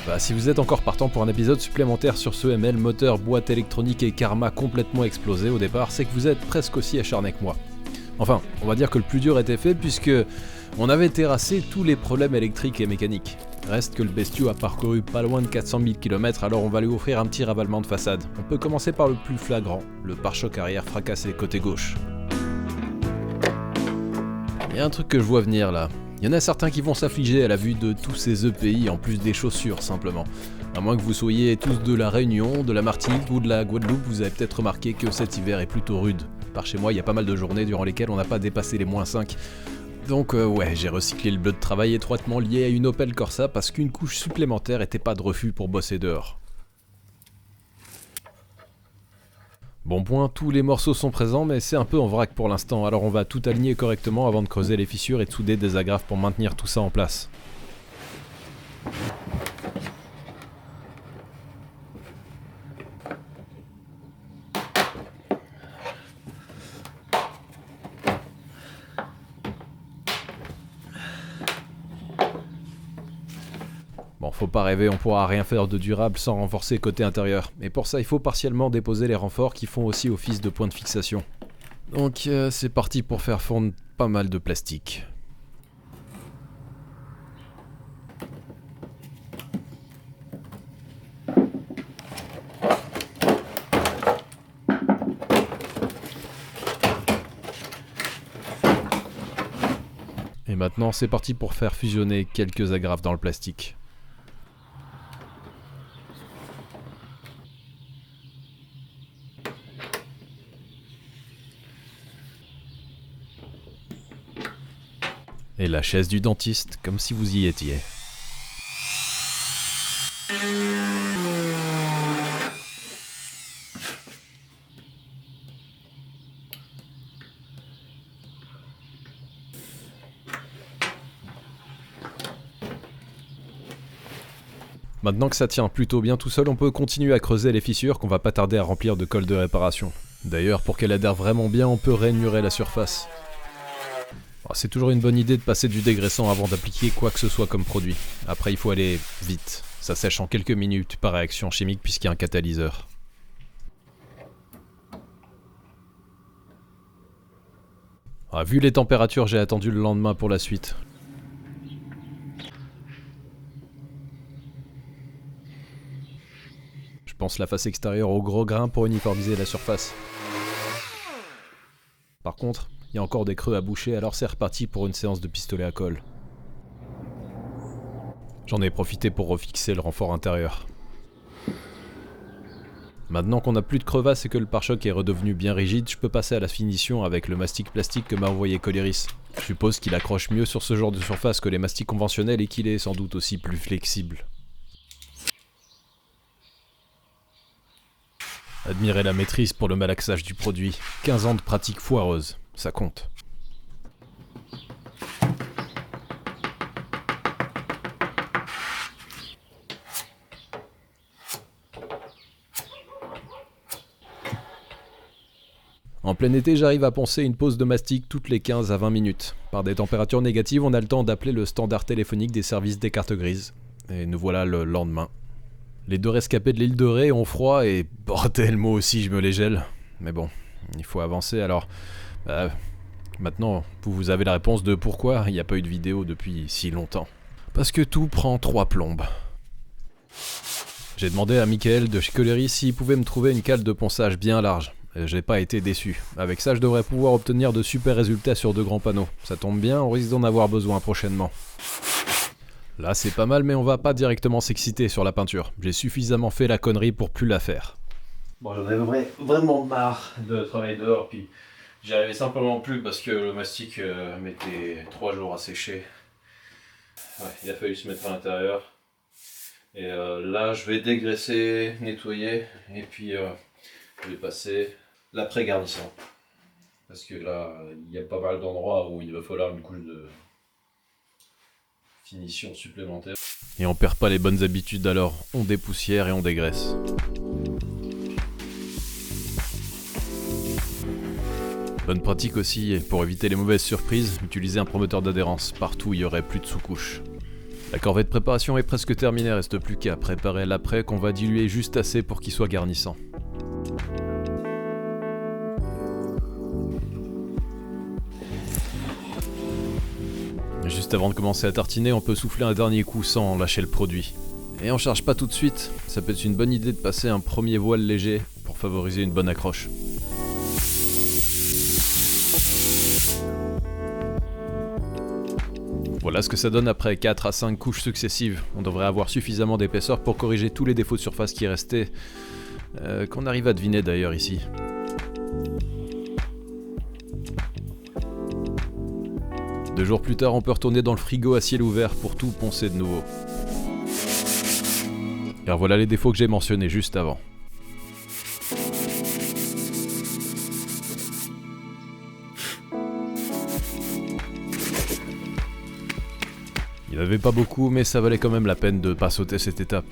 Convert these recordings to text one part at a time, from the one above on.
Bah, si vous êtes encore partant pour un épisode supplémentaire sur ce ML, moteur, boîte électronique et karma complètement explosé au départ, c'est que vous êtes presque aussi acharné que moi. Enfin, on va dire que le plus dur était fait puisque on avait terrassé tous les problèmes électriques et mécaniques. Reste que le bestiau a parcouru pas loin de 400 000 km, alors on va lui offrir un petit ravalement de façade. On peut commencer par le plus flagrant, le pare-choc arrière fracassé côté gauche. Il y a un truc que je vois venir là. Il y en a certains qui vont s'affliger à la vue de tous ces EPI en plus des chaussures simplement. À moins que vous soyez tous de la Réunion, de la Martinique ou de la Guadeloupe, vous avez peut-être remarqué que cet hiver est plutôt rude. Par chez moi, il y a pas mal de journées durant lesquelles on n'a pas dépassé les -5. Donc ouais, j'ai recyclé le bleu de travail étroitement lié à une Opel Corsa parce qu'une couche supplémentaire était pas de refus pour bosser dehors. Bon point, tous les morceaux sont présents mais c'est un peu en vrac pour l'instant, alors on va tout aligner correctement avant de creuser les fissures et de souder des agrafes pour maintenir tout ça en place. Bon, faut pas rêver, on pourra rien faire de durable sans renforcer côté intérieur. Et pour ça, il faut partiellement déposer les renforts qui font aussi office de point de fixation. Donc c'est parti pour faire fondre pas mal de plastique. Et maintenant, c'est parti pour faire fusionner quelques agrafes dans le plastique. Et la chaise du dentiste, comme si vous y étiez. Maintenant que ça tient plutôt bien tout seul, on peut continuer à creuser les fissures qu'on va pas tarder à remplir de colle de réparation. D'ailleurs, pour qu'elle adhère vraiment bien, on peut rainurer la surface. C'est toujours une bonne idée de passer du dégraissant avant d'appliquer quoi que ce soit comme produit. Après, il faut aller vite. Ça sèche en quelques minutes par réaction chimique puisqu'il y a un catalyseur. Vu les températures, j'ai attendu le lendemain pour la suite. Je pense la face extérieure au gros grain pour uniformiser la surface. Par contre, il y a encore des creux à boucher, alors c'est reparti pour une séance de pistolet à colle. J'en ai profité pour refixer le renfort intérieur. Maintenant qu'on n'a plus de crevasses et que le pare-choc est redevenu bien rigide, je peux passer à la finition avec le mastic plastique que m'a envoyé Coleris. Je suppose qu'il accroche mieux sur ce genre de surface que les mastiques conventionnels et qu'il est sans doute aussi plus flexible. Admirez la maîtrise pour le malaxage du produit. 15 ans de pratique foireuse. Ça compte. En plein été, j'arrive à poncer une pause de mastic toutes les 15 à 20 minutes. Par des températures négatives, on a le temps d'appeler le standard téléphonique des services des cartes grises. Et nous voilà le lendemain. Les deux rescapés de l'île de Ré ont froid et bordel, moi aussi je me les gèle. Mais bon, il faut avancer alors... maintenant, vous avez la réponse de pourquoi il n'y a pas eu de vidéo depuis si longtemps. Parce que tout prend 3 plombes. J'ai demandé à Michael de chez Coleris s'il pouvait me trouver une cale de ponçage bien large. J'ai pas été déçu. Avec ça, je devrais pouvoir obtenir de super résultats sur de grands panneaux. Ça tombe bien, on risque d'en avoir besoin prochainement. Là, c'est pas mal, mais on va pas directement s'exciter sur la peinture. J'ai suffisamment fait la connerie pour plus la faire. Bon, j'en avais vraiment marre de travailler dehors, puis j'y arrivais simplement plus parce que le mastic mettait 3 jours à sécher. Ouais, il a fallu se mettre à l'intérieur. Et là, je vais dégraisser, nettoyer, et puis je vais passer l'après-garnissant. Parce que là, il y a pas mal d'endroits où il va falloir une couche de finition supplémentaire. Et on perd pas les bonnes habitudes alors, on dépoussière et on dégraisse. Bonne pratique aussi, pour éviter les mauvaises surprises, utiliser un promoteur d'adhérence partout où il y aurait plus de sous-couches. La corvée de préparation est presque terminée, reste plus qu'à préparer l'après qu'on va diluer juste assez pour qu'il soit garnissant. Juste avant de commencer à tartiner, on peut souffler un dernier coup sans lâcher le produit. Et on charge pas tout de suite, ça peut être une bonne idée de passer un premier voile léger pour favoriser une bonne accroche. Voilà ce que ça donne après 4 à 5 couches successives. On devrait avoir suffisamment d'épaisseur pour corriger tous les défauts de surface qui restaient, qu'on arrive à deviner d'ailleurs ici. Deux jours plus tard, on peut retourner dans le frigo à ciel ouvert pour tout poncer de nouveau. Et voilà les défauts que j'ai mentionnés juste avant. Il n'y en avait pas beaucoup, mais ça valait quand même la peine de pas sauter cette étape.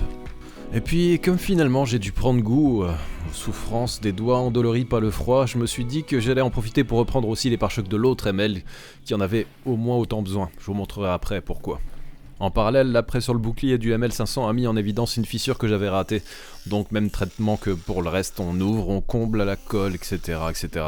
Et puis, comme finalement j'ai dû prendre goût aux souffrances des doigts endoloris par le froid, je me suis dit que j'allais en profiter pour reprendre aussi les pare-chocs de l'autre ML, qui en avait au moins autant besoin. Je vous montrerai après pourquoi. En parallèle, l'après sur le bouclier du ML500 a mis en évidence une fissure que j'avais ratée. Donc même traitement que pour le reste, on ouvre, on comble à la colle, etc. etc.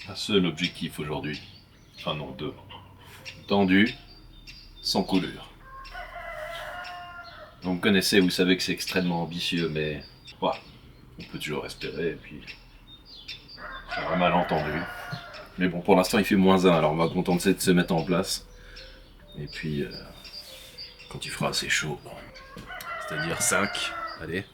Un seul objectif aujourd'hui. Enfin non, deux. Tendu, sans coulure. Vous me connaissez, vous savez que c'est extrêmement ambitieux, mais voilà, on peut toujours espérer, et puis c'est un malentendu. Mais bon, pour l'instant il fait -1, alors on va contenter de se mettre en place. Et puis, quand il fera assez chaud, c'est-à-dire 5, allez.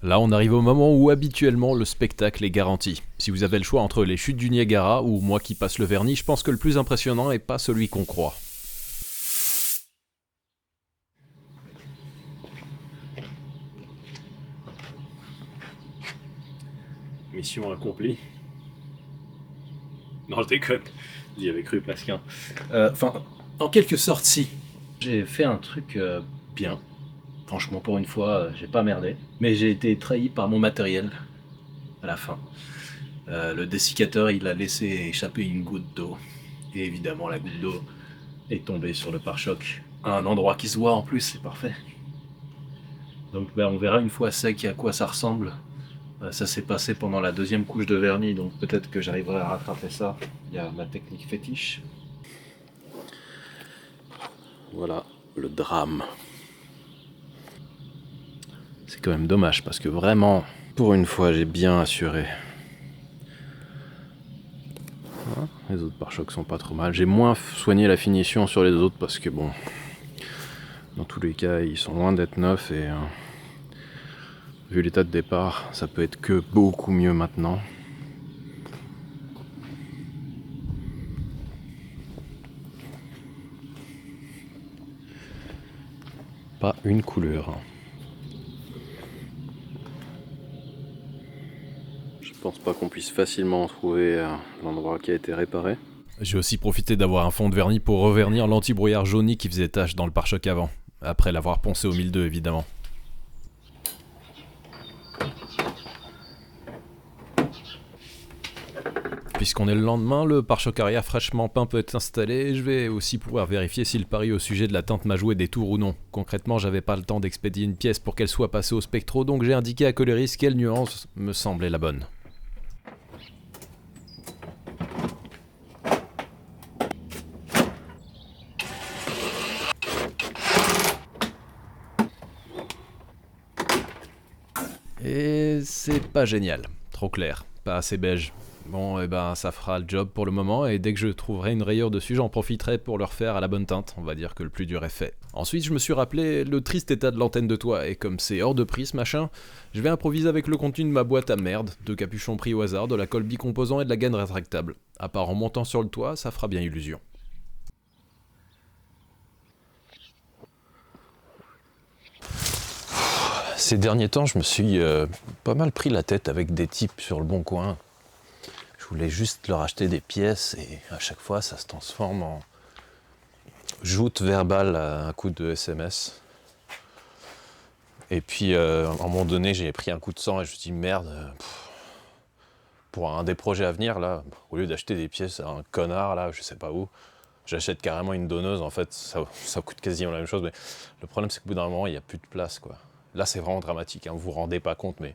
Là, on arrive au moment où habituellement le spectacle est garanti. Si vous avez le choix entre les chutes du Niagara ou moi qui passe le vernis, je pense que le plus impressionnant n'est pas celui qu'on croit. Mission accomplie. Non, je déconne. J'y avais cru presque. Enfin, en quelque sorte, si. J'ai fait un truc bien. Franchement, pour une fois, j'ai pas merdé. Mais j'ai été trahi par mon matériel à la fin. Le dessiccateur, il a laissé échapper une goutte d'eau. Et évidemment, la goutte d'eau est tombée sur le pare-choc. À un endroit qui se voit en plus, c'est parfait. Donc on verra une fois sec à quoi ça ressemble. Ça s'est passé pendant la deuxième couche de vernis, donc peut-être que j'arriverai à rattraper ça. Il y a ma technique fétiche. Voilà, le drame. C'est quand même dommage parce que vraiment, pour une fois, j'ai bien assuré. Voilà, les autres pare-chocs sont pas trop mal. J'ai moins soigné la finition sur les autres parce que bon, dans tous les cas, ils sont loin d'être neufs et vu l'état de départ, ça peut être que beaucoup mieux maintenant. Pas une couleur. Je pense pas qu'on puisse facilement trouver l'endroit qui a été réparé. J'ai aussi profité d'avoir un fond de vernis pour revernir l'anti-brouillard jauni qui faisait tache dans le pare-choc avant, après l'avoir poncé au 1002 évidemment. Puisqu'on est le lendemain, le pare-choc arrière fraîchement peint peut être installé et je vais aussi pouvoir vérifier si le pari au sujet de la teinte m'a joué des tours ou non. Concrètement, j'avais pas le temps d'expédier une pièce pour qu'elle soit passée au spectro, donc j'ai indiqué à Coloris quelle nuance me semblait la bonne. Et c'est pas génial, trop clair, pas assez beige. Bon, et ben ça fera le job pour le moment, et dès que je trouverai une rayure dessus, j'en profiterai pour le refaire à la bonne teinte. On va dire que le plus dur est fait. Ensuite, je me suis rappelé le triste état de l'antenne de toit, et comme c'est hors de prix ce machin, je vais improviser avec le contenu de ma boîte à merde, 2 capuchons pris au hasard, de la colle bicomposant et de la gaine rétractable. À part en montant sur le toit, ça fera bien illusion. Ces derniers temps, je me suis pas mal pris la tête avec des types sur le Bon Coin. Je voulais juste leur acheter des pièces et à chaque fois, ça se transforme en joute verbale à un coup de SMS. Et puis, à un moment donné, j'ai pris un coup de sang et je me suis dit, merde, pour un des projets à venir, là, au lieu d'acheter des pièces à un connard, là, je sais pas où, j'achète carrément une donneuse. En fait, ça coûte quasiment la même chose, mais le problème, c'est qu'au bout d'un moment, il n'y a plus de place, quoi. Là, c'est vraiment dramatique, hein, vous vous rendez pas compte, mais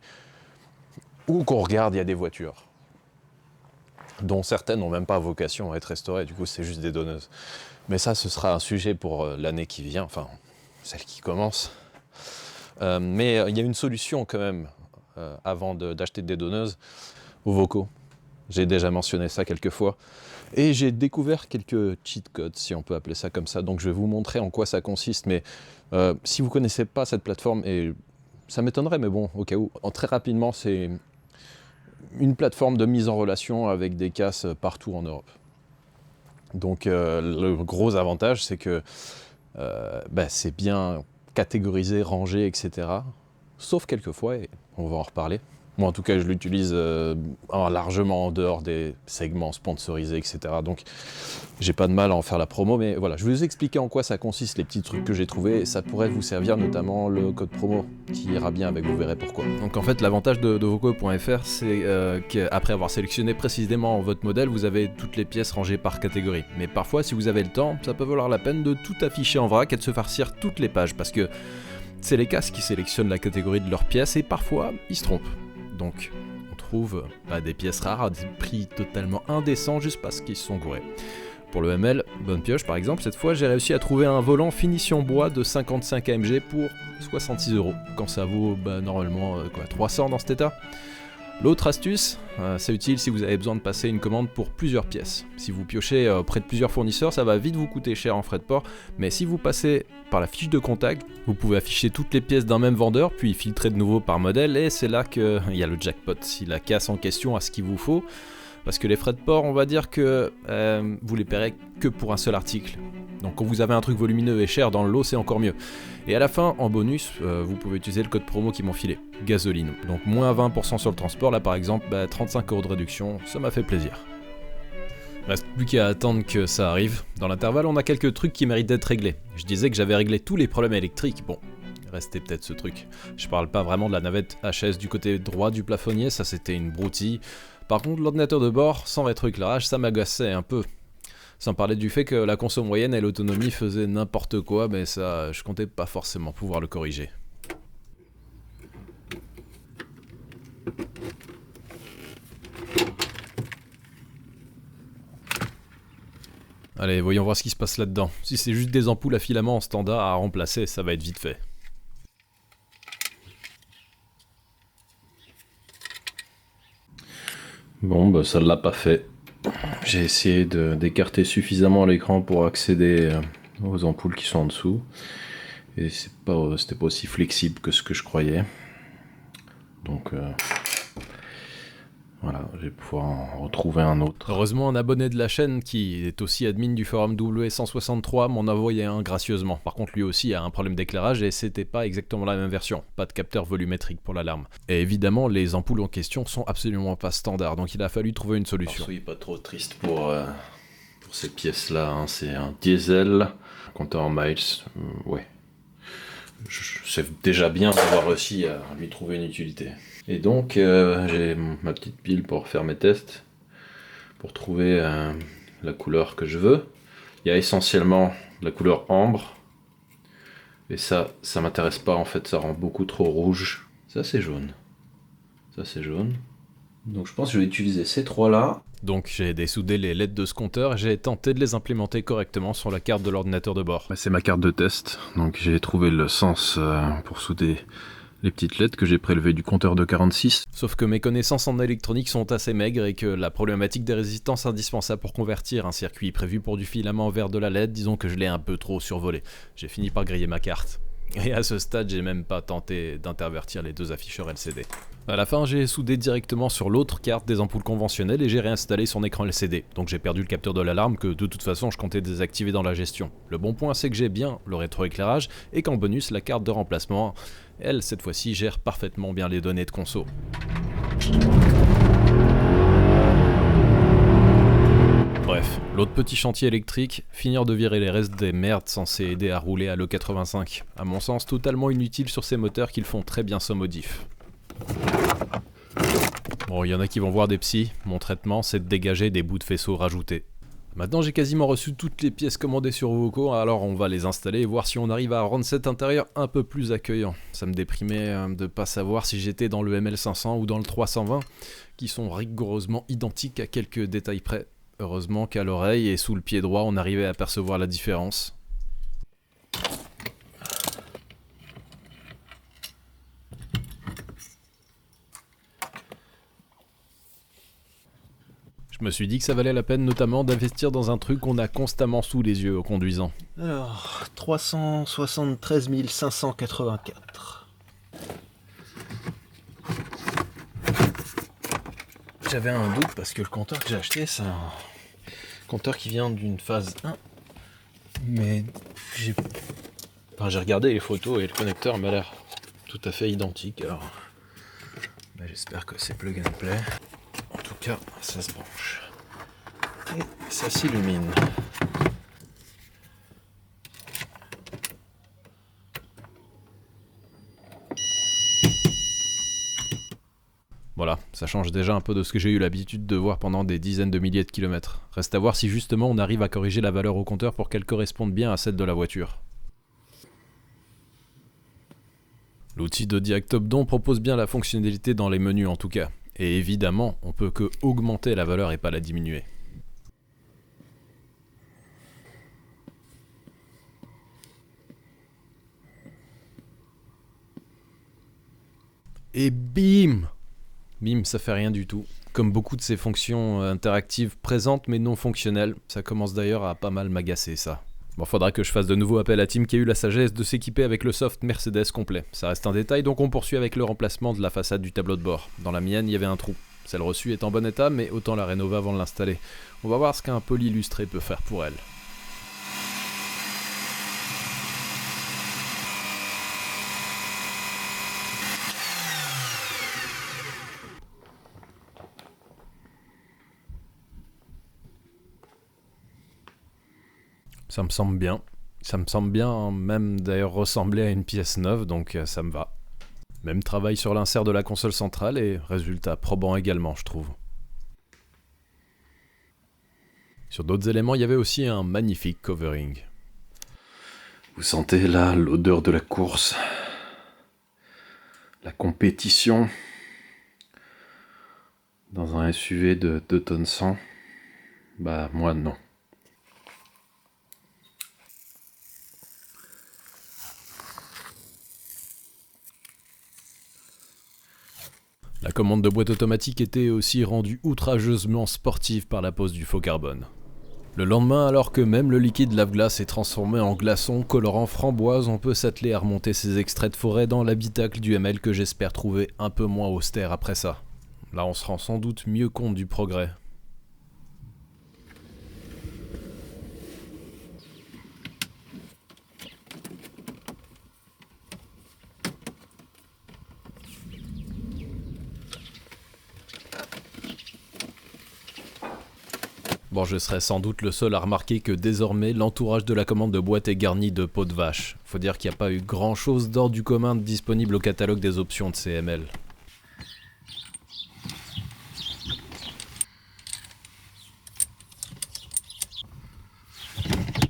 où qu'on regarde, il y a des voitures, dont certaines n'ont même pas vocation à être restaurées, du coup, c'est juste des donneuses. Mais ça, ce sera un sujet pour l'année qui vient, enfin, celle qui commence. Mais il y a une solution quand même, avant d'acheter des donneuses, aux vocaux. J'ai déjà mentionné ça quelques fois. Et j'ai découvert quelques cheat codes, si on peut appeler ça comme ça. Donc je vais vous montrer en quoi ça consiste. Mais si vous ne connaissez pas cette plateforme, et ça m'étonnerait, mais bon, au cas où, très rapidement, c'est une plateforme de mise en relation avec des casses partout en Europe. Donc le gros avantage, c'est que c'est bien catégorisé, rangé, etc. Sauf quelquefois, et on va en reparler. Moi, en tout cas, je l'utilise largement en dehors des segments sponsorisés, etc. Donc, j'ai pas de mal à en faire la promo, mais voilà, je vais vous expliquer en quoi ça consiste, les petits trucs que j'ai trouvés, et ça pourrait vous servir, notamment le code promo, qui ira bien avec, vous verrez pourquoi. Donc, en fait, l'avantage de Voco.fr, c'est qu'après avoir sélectionné précisément votre modèle, vous avez toutes les pièces rangées par catégorie. Mais parfois, si vous avez le temps, ça peut valoir la peine de tout afficher en vrac et de se farcir toutes les pages, parce que c'est les casses qui sélectionnent la catégorie de leurs pièces, et parfois, ils se trompent. Donc, on trouve des pièces rares à des prix totalement indécents juste parce qu'ils se sont gourés. Pour le ML, bonne pioche par exemple, cette fois j'ai réussi à trouver un volant finition bois de 55 AMG pour 66 €, quand ça vaut normalement 300 dans cet état. L'autre astuce, c'est utile si vous avez besoin de passer une commande pour plusieurs pièces. Si vous piochez auprès de plusieurs fournisseurs, ça va vite vous coûter cher en frais de port, mais si vous passez par la fiche de contact, vous pouvez afficher toutes les pièces d'un même vendeur, puis filtrer de nouveau par modèle, et c'est là qu'il y a le jackpot, si la casse en question a ce qu'il vous faut, parce que les frais de port, on va dire que vous les paierez que pour un seul article. Donc quand vous avez un truc volumineux et cher dans le lot, c'est encore mieux. Et à la fin, en bonus, vous pouvez utiliser le code promo qui m'ont filé, gasoline. Donc moins 20% sur le transport, là par exemple, 35 € de réduction, ça m'a fait plaisir. Reste plus qu'à attendre que ça arrive. Dans l'intervalle, on a quelques trucs qui méritent d'être réglés. Je disais que j'avais réglé tous les problèmes électriques, bon, restait peut-être ce truc. Je parle pas vraiment de la navette HS du côté droit du plafonnier, ça c'était une broutille. Par contre, l'ordinateur de bord, sans rétroéclairage, ça m'agaçait un peu. Sans parler du fait que la conso moyenne et l'autonomie faisaient n'importe quoi, mais ça, je comptais pas forcément pouvoir le corriger. Allez, voyons voir ce qui se passe là-dedans. Si c'est juste des ampoules à filament en standard à remplacer, ça va être vite fait. Bon, ça l'a pas fait. J'ai essayé d'écarter suffisamment l'écran pour accéder aux ampoules qui sont en dessous. Et c'était pas aussi flexible que ce que je croyais. Donc voilà, je vais pouvoir en retrouver un autre. Heureusement, un abonné de la chaîne qui est aussi admin du forum W163 m'en a envoyé un gracieusement. Par contre, lui aussi a un problème d'éclairage et c'était pas exactement la même version. Pas de capteur volumétrique pour l'alarme. Et évidemment, les ampoules en question sont absolument pas standards, donc il a fallu trouver une solution. Alors, soyez pas trop triste pour ces pièces-là, hein. C'est un diesel, compteur en miles, ouais. C'est déjà bien d'avoir réussi à lui trouver une utilité. Et donc j'ai ma petite pile pour faire mes tests, pour trouver la couleur que je veux. Il y a essentiellement la couleur ambre, et ça m'intéresse pas en fait, ça rend beaucoup trop rouge. Ça c'est jaune. Ça c'est jaune. Donc je pense que je vais utiliser ces trois-là. Donc j'ai dessoudé les LED de ce compteur et j'ai tenté de les implémenter correctement sur la carte de l'ordinateur de bord. C'est ma carte de test, donc j'ai trouvé le sens pour souder les petites LED que j'ai prélevées du compteur de 46. Sauf que mes connaissances en électronique sont assez maigres et que la problématique des résistances indispensables pour convertir un circuit prévu pour du filament vers de la LED, disons que je l'ai un peu trop survolé. J'ai fini par griller ma carte. Et à ce stade, j'ai même pas tenté d'intervertir les deux afficheurs LCD. À la fin, j'ai soudé directement sur l'autre carte des ampoules conventionnelles et j'ai réinstallé son écran LCD. Donc j'ai perdu le capteur de l'alarme que de toute façon je comptais désactiver dans la gestion. Le bon point c'est que j'ai bien le rétroéclairage et qu'en bonus la carte de remplacement, elle cette fois-ci gère parfaitement bien les données de conso. Bref, l'autre petit chantier électrique, finir de virer les restes des merdes censés aider à rouler à l'E85. À mon sens totalement inutile sur ces moteurs qui le font très bien sans modif. Bon, il y en a qui vont voir des psys, mon traitement c'est de dégager des bouts de faisceau rajoutés. Maintenant j'ai quasiment reçu toutes les pièces commandées sur Voco, alors on va les installer et voir si on arrive à rendre cet intérieur un peu plus accueillant. Ça me déprimait de pas savoir si j'étais dans le ML500 ou dans le 320, qui sont rigoureusement identiques à quelques détails près. Heureusement qu'à l'oreille et sous le pied droit on arrivait à percevoir la différence. Je me suis dit que ça valait la peine notamment d'investir dans un truc qu'on a constamment sous les yeux en conduisant. Alors, 373 584. J'avais un doute parce que le compteur que j'ai acheté, c'est un compteur qui vient d'une phase 1. Mais j'ai regardé les photos et le connecteur m'a l'air tout à fait identique. Alors, j'espère que c'est plug and play. En tout cas, ça se branche. Et ça s'illumine. Voilà, ça change déjà un peu de ce que j'ai eu l'habitude de voir pendant des dizaines de milliers de kilomètres. Reste à voir si justement on arrive à corriger la valeur au compteur pour qu'elle corresponde bien à celle de la voiture. L'outil de Diactopdon propose bien la fonctionnalité dans les menus en tout cas. Et évidemment, on peut que augmenter la valeur et pas la diminuer. Et bim! Bim, ça fait rien du tout. Comme beaucoup de ces fonctions interactives présentes mais non fonctionnelles, ça commence d'ailleurs à pas mal m'agacer ça. Bon, faudra que je fasse de nouveau appel à Tim qui a eu la sagesse de s'équiper avec le soft Mercedes complet. Ça reste un détail donc on poursuit avec le remplacement de la façade du tableau de bord. Dans la mienne, il y avait un trou. Celle reçue est en bon état mais autant la rénover avant de l'installer. On va voir ce qu'un poli illustré peut faire pour elle. Ça me semble bien. Ça me semble bien même d'ailleurs ressembler à une pièce neuve, donc ça me va. Même travail sur l'insert de la console centrale et résultat probant également, je trouve. Sur d'autres éléments, il y avait aussi un magnifique covering. Vous sentez là l'odeur de la course, la compétition dans un SUV de 2 tonnes 100. Bah moi non. La commande de boîte automatique était aussi rendue outrageusement sportive par la pose du faux carbone. Le lendemain, alors que même le liquide lave-glace est transformé en glaçon colorant framboise, on peut s'atteler à remonter ces extraits de forêt dans l'habitacle du ML que j'espère trouver un peu moins austère après ça. Là, on se rend sans doute mieux compte du progrès. Bon, je serais sans doute le seul à remarquer que désormais, l'entourage de la commande de boîte est garni de peau de vache. Faut dire qu'il n'y a pas eu grand chose d'hors du commun disponible au catalogue des options de CML.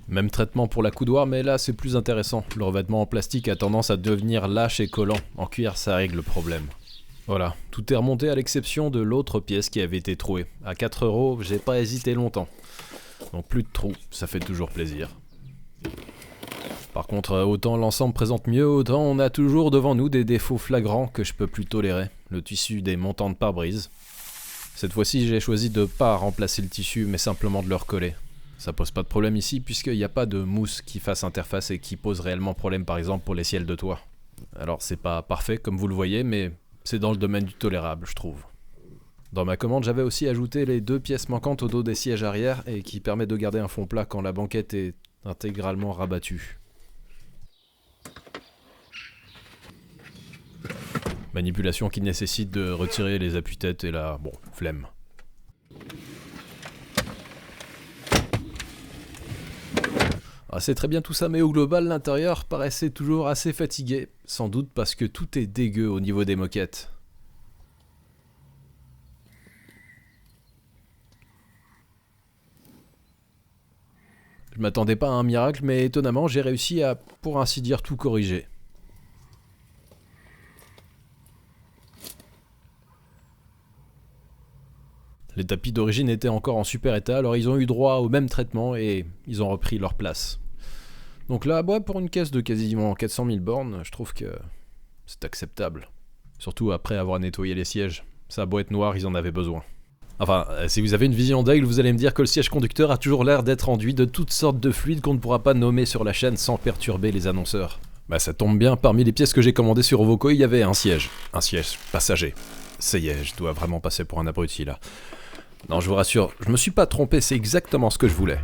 Même traitement pour la coudoir, mais là c'est plus intéressant. Le revêtement en plastique a tendance à devenir lâche et collant. En cuir, ça règle le problème. Voilà, tout est remonté à l'exception de l'autre pièce qui avait été trouée. À 4 €, j'ai pas hésité longtemps. Donc plus de trous, ça fait toujours plaisir. Par contre, autant l'ensemble présente mieux, autant on a toujours devant nous des défauts flagrants que je peux plus tolérer. Le tissu des montants de pare-brise. Cette fois-ci, j'ai choisi de pas remplacer le tissu, mais simplement de le recoller. Ça pose pas de problème ici, puisqu'il n'y a pas de mousse qui fasse interface et qui pose réellement problème, par exemple, pour les ciels de toit. Alors c'est pas parfait, comme vous le voyez, mais c'est dans le domaine du tolérable, je trouve. Dans ma commande, j'avais aussi ajouté les 2 pièces manquantes au dos des sièges arrière et qui permettent de garder un fond plat quand la banquette est intégralement rabattue. Manipulation qui nécessite de retirer les appuis-têtes et la... flemme. Ah, c'est très bien tout ça, mais au global, l'intérieur paraissait toujours assez fatigué. Sans doute parce que tout est dégueu au niveau des moquettes. Je m'attendais pas à un miracle, mais étonnamment, j'ai réussi à, pour ainsi dire, tout corriger. Les tapis d'origine étaient encore en super état, alors ils ont eu droit au même traitement et ils ont repris leur place. Donc là, pour une caisse de quasiment 400 000 bornes, je trouve que c'est acceptable. Surtout après avoir nettoyé les sièges. Ça a beau être noir, ils en avaient besoin. Enfin, si vous avez une vision d'aigle, vous allez me dire que le siège conducteur a toujours l'air d'être enduit de toutes sortes de fluides qu'on ne pourra pas nommer sur la chaîne sans perturber les annonceurs. Ça tombe bien, parmi les pièces que j'ai commandées sur Ovoco, il y avait un siège passager. Ça y est, je dois vraiment passer pour un abruti là. Non, je vous rassure, je me suis pas trompé, c'est exactement ce que je voulais.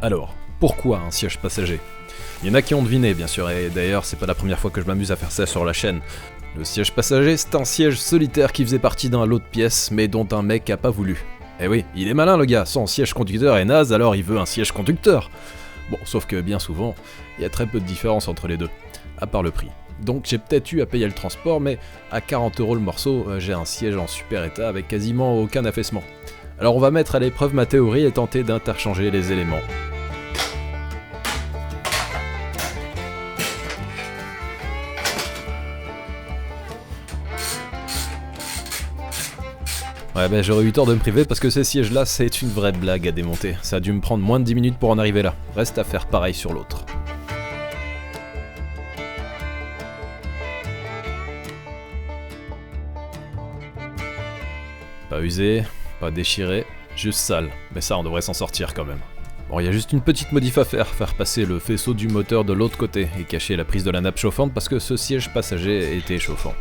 Alors, pourquoi un siège passager ? Il y en a qui ont deviné, bien sûr, et d'ailleurs, c'est pas la première fois que je m'amuse à faire ça sur la chaîne. Le siège passager, c'est un siège solitaire qui faisait partie d'un lot de pièces, mais dont un mec a pas voulu. Eh oui, il est malin le gars, son siège conducteur est naze, alors il veut un siège conducteur. Bon, sauf que bien souvent, il y a très peu de différence entre les deux, à part le prix. Donc j'ai peut-être eu à payer le transport, mais à 40 € le morceau, j'ai un siège en super état avec quasiment aucun affaissement. Alors on va mettre à l'épreuve ma théorie et tenter d'interchanger les éléments. Ouais, j'aurais eu tort de me priver parce que ces sièges-là, c'est une vraie blague à démonter. Ça a dû me prendre moins de 10 minutes pour en arriver là. Reste à faire pareil sur l'autre. Pas usé, pas déchiré, juste sale. Mais ça, on devrait s'en sortir quand même. Bon, il y a juste une petite modif à faire passer le faisceau du moteur de l'autre côté et cacher la prise de la nappe chauffante parce que ce siège passager était chauffant.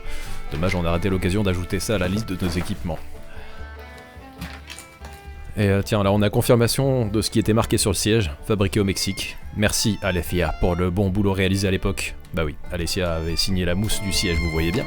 Dommage, on a raté l'occasion d'ajouter ça à la liste de nos équipements. Et tiens, là on a confirmation de ce qui était marqué sur le siège, fabriqué au Mexique. Merci Alessia pour le bon boulot réalisé à l'époque. Bah oui, Alessia avait signé la mousse du siège, vous voyez bien.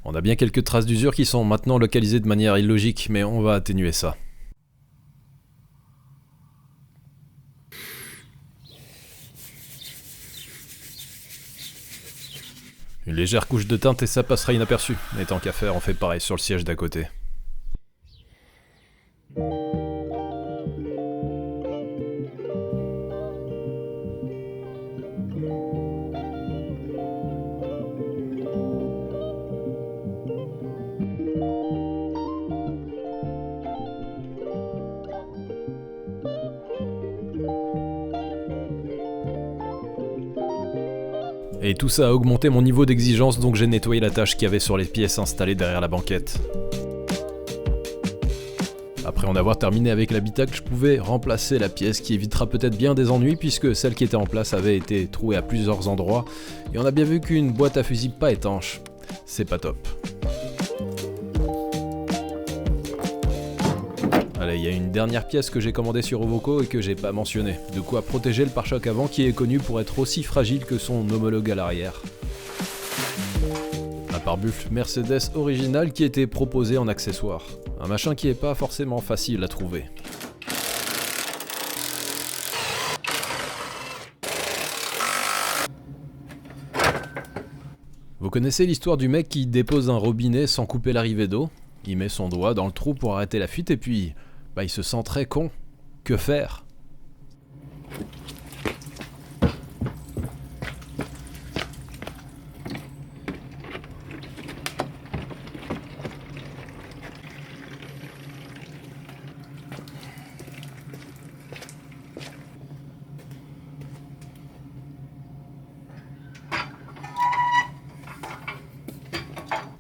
On a bien quelques traces d'usure qui sont maintenant localisées de manière illogique, mais on va atténuer ça. Une légère couche de teinte et ça passera inaperçu, mais tant qu'à faire, on fait pareil sur le siège d'à côté. Et tout ça a augmenté mon niveau d'exigence, donc j'ai nettoyé la tache qu'il y avait sur les pièces installées derrière la banquette. Après en avoir terminé avec l'habitacle, je pouvais remplacer la pièce qui évitera peut-être bien des ennuis puisque celle qui était en place avait été trouée à plusieurs endroits et on a bien vu qu'une boîte à fusibles pas étanche, c'est pas top. Allez, il y a une dernière pièce que j'ai commandée sur Ovoco et que j'ai pas mentionnée. De quoi protéger le pare-choc avant qui est connu pour être aussi fragile que son homologue à l'arrière. Un pare-buffle Mercedes original qui était proposé en accessoire. Un machin qui est pas forcément facile à trouver. connaissez l'histoire du mec qui dépose un robinet sans couper l'arrivée d'eau? Il met son doigt dans le trou pour arrêter la fuite et puis, il se sent très con. Que faire?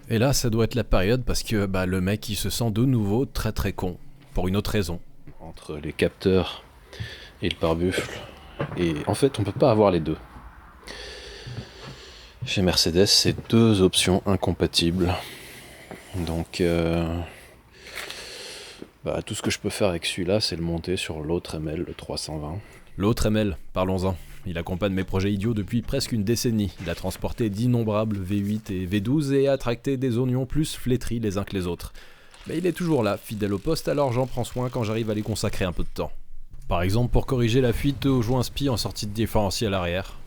Et là, ça doit être la période parce que le mec il se sent de nouveau très très con, pour une autre raison. Entre les capteurs et le pare-buffle, et en fait on peut pas avoir les deux. Chez Mercedes, c'est deux options incompatibles. Donc tout ce que je peux faire avec celui-là, c'est le monter sur l'autre ML, le 320. L'autre ML, parlons-en. Il accompagne mes projets idiots depuis presque une décennie. Il a transporté d'innombrables V8 et V12 et a tracté des oignons plus flétris les uns que les autres. Mais il est toujours là, fidèle au poste, alors j'en prends soin quand j'arrive à lui consacrer un peu de temps. Par exemple pour corriger la fuite au joint SPI en sortie de différentiel arrière.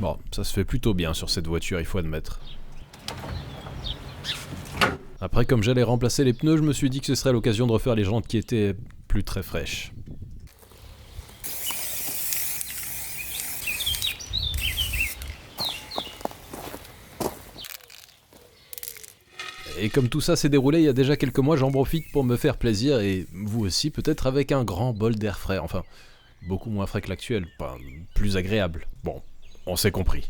Bon, ça se fait plutôt bien sur cette voiture, il faut admettre. Après, comme j'allais remplacer les pneus, je me suis dit que ce serait l'occasion de refaire les jantes qui étaient plus très fraîches. Et comme tout ça s'est déroulé il y a déjà quelques mois, j'en profite pour me faire plaisir, et vous aussi peut-être avec un grand bol d'air frais, enfin, beaucoup moins frais que l'actuel, pas plus agréable. Bon, on s'est compris.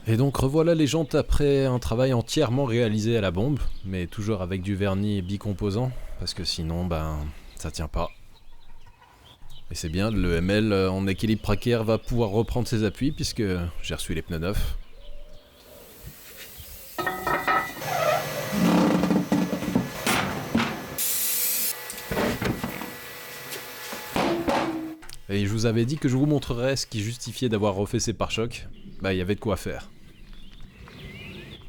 Et donc revoilà les jantes après un travail entièrement réalisé à la bombe, mais toujours avec du vernis bicomposant, parce que sinon, ça tient pas. Et c'est bien, le ML en équilibre précaire va pouvoir reprendre ses appuis, puisque j'ai reçu les pneus neufs. Et je vous avais dit que je vous montrerais ce qui justifiait d'avoir refait ces pare-chocs. Il y avait de quoi faire.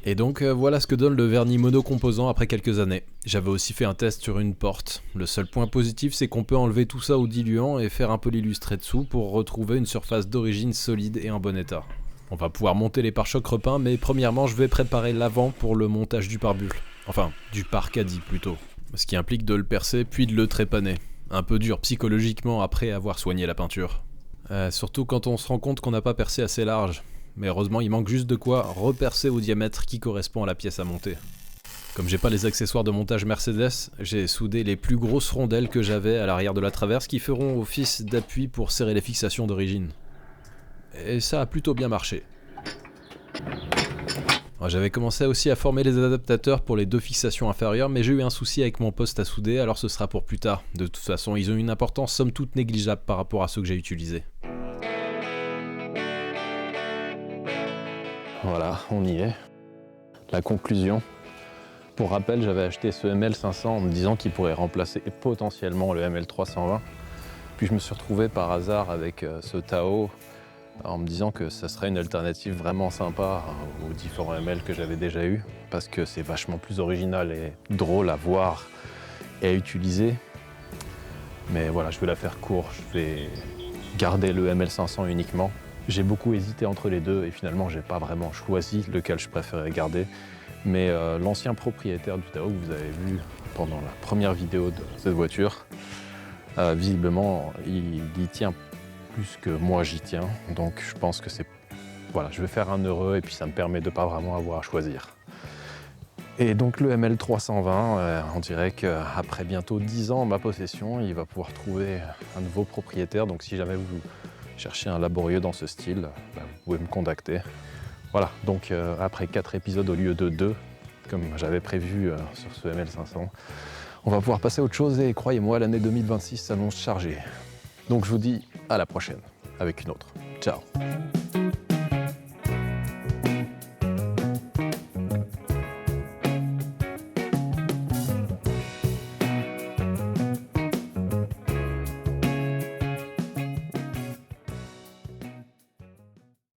Et donc voilà ce que donne le vernis monocomposant après quelques années. J'avais aussi fait un test sur une porte. Le seul point positif, c'est qu'on peut enlever tout ça au diluant et faire un peu l'illustré dessous pour retrouver une surface d'origine solide et en bon état. On va pouvoir monter les pare-chocs repeints, mais premièrement je vais préparer l'avant pour le montage du pare-buffle. Enfin, du pare-caddie plutôt. Ce qui implique de le percer puis de le trépaner. Un peu dur psychologiquement après avoir soigné la peinture. Surtout quand on se rend compte qu'on n'a pas percé assez large. Mais heureusement il manque juste de quoi repercer au diamètre qui correspond à la pièce à monter. Comme j'ai pas les accessoires de montage Mercedes, j'ai soudé les plus grosses rondelles que j'avais à l'arrière de la traverse qui feront office d'appui pour serrer les fixations d'origine. Et ça a plutôt bien marché. J'avais commencé aussi à former les adaptateurs pour les deux fixations inférieures, mais j'ai eu un souci avec mon poste à souder, alors ce sera pour plus tard. De toute façon, ils ont une importance somme toute négligeable par rapport à ceux que j'ai utilisés. Voilà, on y est. La conclusion. Pour rappel, j'avais acheté ce ML500 en me disant qu'il pourrait remplacer potentiellement le ML320. Puis je me suis retrouvé par hasard avec ce Tao en me disant que ça serait une alternative vraiment sympa aux différents ML que j'avais déjà eu, parce que c'est vachement plus original et drôle à voir et à utiliser. Mais voilà, je vais la faire court, je vais garder le ML500 uniquement. J'ai beaucoup hésité entre les deux et finalement j'ai pas vraiment choisi lequel je préférais garder. Mais l'ancien propriétaire du Tao que vous avez vu pendant la première vidéo de cette voiture, visiblement il y tient plus que moi j'y tiens. Donc je pense que c'est... Voilà, je vais faire un heureux et puis ça me permet de pas vraiment avoir à choisir. Et donc le ML320, on dirait qu'après bientôt 10 ans en ma possession, il va pouvoir trouver un nouveau propriétaire. Donc si jamais vous cherchez un laborieux dans ce style, vous pouvez me contacter. Voilà, donc après 4 épisodes au lieu de 2, comme j'avais prévu sur ce ML500, On va pouvoir passer à autre chose et croyez-moi, l'année 2026 s'annonce chargée. Donc je vous dis à la prochaine avec une autre. Ciao.